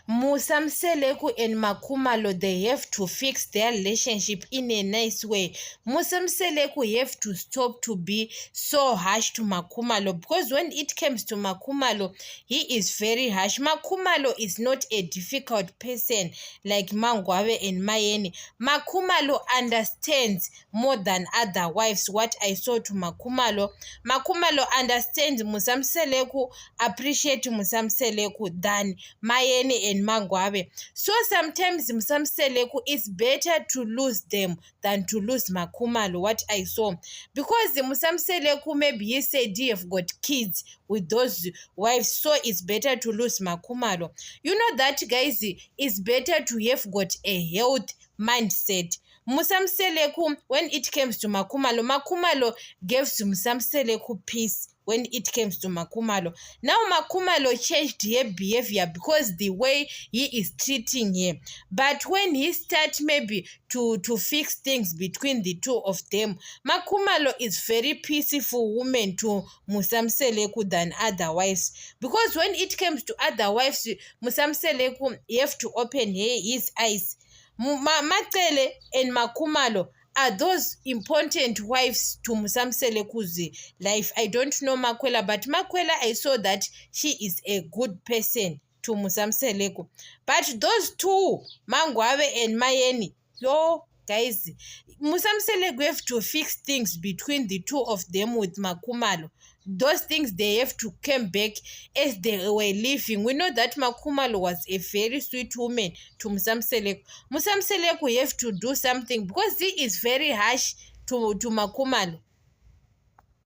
Musamseleku and Makhumalo, they have to fix their relationship in a nice way. Musamseleku have to stop to be so harsh to Makhumalo, because when it comes to Makhumalo, he is very harsh. Makhumalo is not a difficult person like Mangwabe and Mayeni. Makhumalo understands more than other wives what I saw to Makhumalo. Makhumalo understands Musamseleku, appreciate Musamseleku than Mayeni and Mangwabe. So sometimes Musamseleku is better to lose them than to lose Makhumalo, what I saw. Because Musamseleku, maybe he said he have got kids with those wives, so it's better to lose Makhumalo. You know that, guys, it's better to have got a health mindset. Musamseleku, when it comes to Makhumalo, Makhumalo gives Musamseleku peace. When it comes to Makhumalo, now Makhumalo changed her behavior because the way he is treating her. But when he starts maybe to fix things between the two of them, Makhumalo is very peaceful woman to Musamseleku than other wives. Because when it comes to other wives, Musamseleku, you have to open his eyes. Macele and Makhumalo are those important wives to Musamseleku's life. I don't know Makwela, but Makwela, I saw that she is a good person to Musamseleku. But those two, Mangwabe and Mayeni, yo, guys, Musamseleku have to fix things between the two of them with Makhumalo. Those things they have to come back as they were living. We know that Makhumalo was a very sweet woman to Musamseleku. Musamseleku have to do something because he is very harsh to Makhumalo.